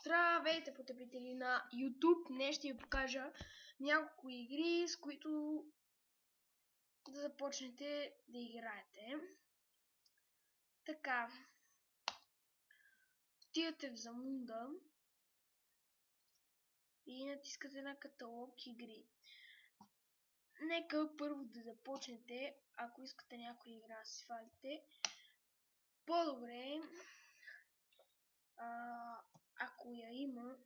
Здравейте, потребители на YouTube! Днес ще ви покажа няколко игри, с които да започнете да играете. Така, отивате в Замунда и натискате на каталог игри. Нека първо да започнете, ако искате някоя игра да си свалите. По-добре, ако я има,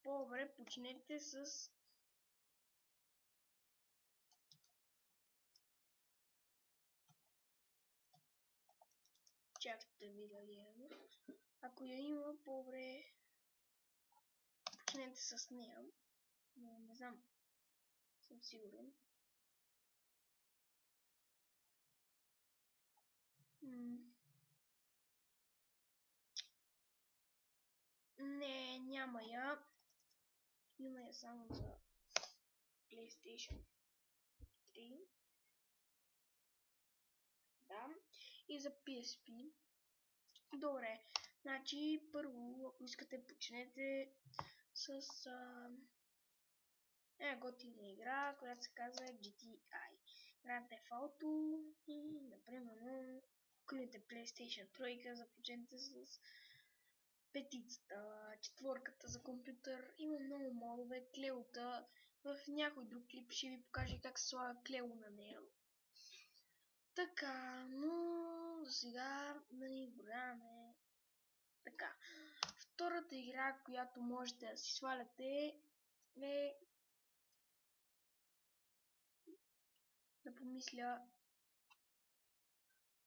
по-добре почнете с чакайте да видя ли е. Ако я има, по-добре почнете с нея. Но не знам, съм сигурен. Не, няма я. Има я само за PlayStation 3. Да. И за PSP. Добре. Значи, първо, ако искате, почнете с готина игра, която се казва GTI. Grand Theft Auto и, например, ако имате PlayStation 3, започнете с петицата, четворката за компютър. Има много модове, клеута. В някой друг клип ще ви покажа как се слага клео на нея. Така, но за сега да не изборяваме. Така, втората игра, която можете да си сваляте е... Да помисля...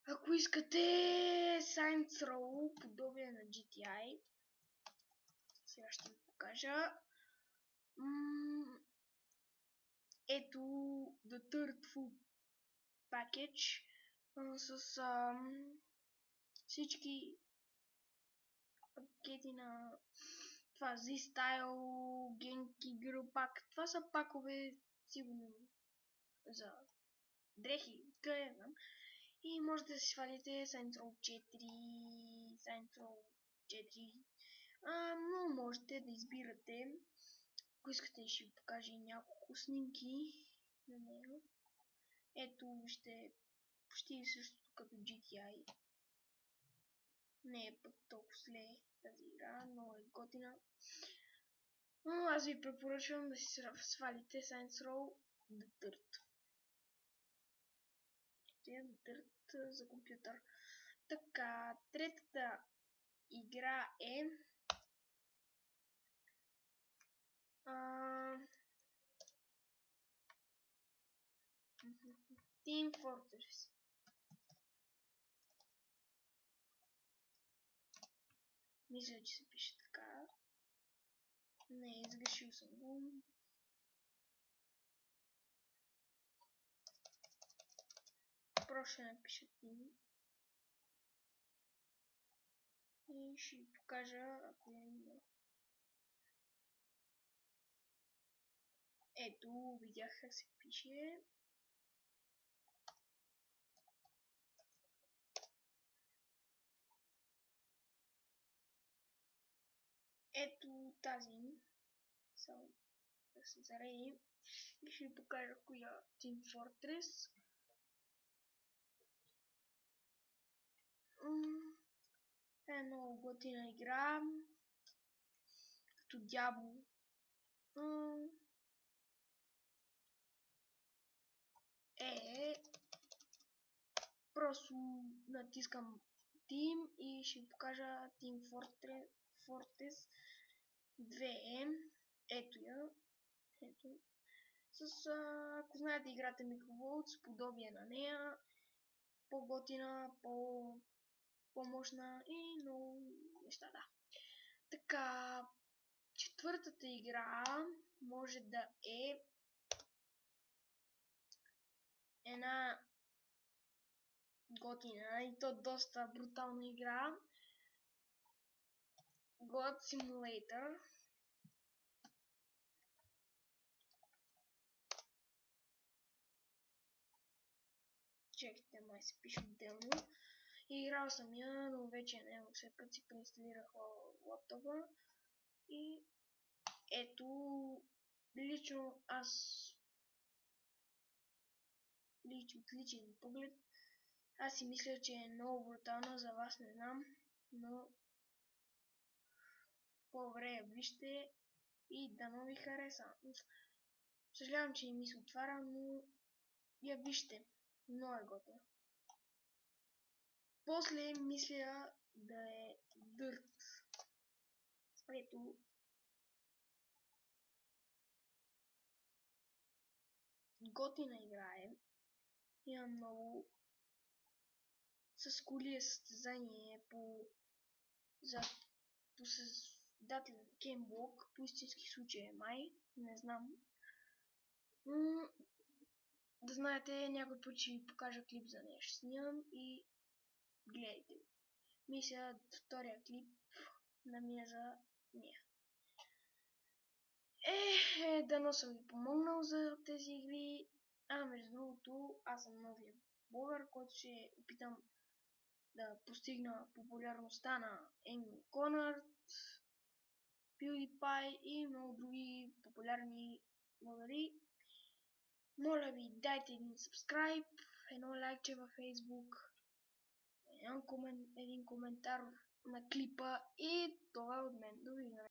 Ако искате Saints Row, подобие на GTI, сега ще ви покажа. Ето The Third Full Package с всички пакети на това Z-Style, Genki Girl пак. Това са пакове сигурно за дрехи, къде знам. И можете да си свалите Saints Row 4, Saints Row 4. Но можете да избирате. Ако искате, ще ви покажа няколко снимки на нея. Ето, вижте, почти същото като GTI. Не е пък толкова зле тази игра, но е готина. Но аз ви препоръчвам да си свалите Saints Row The Dirt. The Dirt за компютър. Така, третата игра е Team Fortress. Мисля, че се пише така. Не, изгрешил съм го. Просто ще напиша Team. И ще ви покажа, ако я има. Ето, видях как се пише. Ето тази. Само да се зареди. И ще ви покажа коя Team Fortress. Е много готина игра. Като дявол. Просто натискам Team и ще ви покажа Team Fortress 2. Ето я. Ето. Ако знаете играта Microvolt, с подобие на нея. По-готина, по-мощна и много неща, да. Така, четвъртата игра може да е една готина и то доста брутална игра. God Simulator. Чекайте, май се пише отделно. Играл съм я, но вече не, след като си преинсталирах лаптопа. И ето, лично аз, от личен поглед, аз си мисля, че е много брутална, за вас не знам, но по-добре я вижте и дано ви хареса. Съжалявам, че не ми се отваря, но я вижте, много е готина. После мисля да е Dirt. Ето, готина игра е. Има много с коли състезание по създателен Кенблок, по истински случай май, не знам. Да знаете, някой път ще ви покажа клип за нея. Ще снимам и гледайте. Мисля, втория клип да ми е за нея. Дано съм ви помогнал за тези игри. Между другото, аз съм новия блогър, който ще опитам да постигна популярността на Еми Конърд, PewDiePie и много други популярни блогъри. Моля ви, дайте един subscribe, едно лайкче във Facebook, един коментар на клипа и това от мен. Довиждане.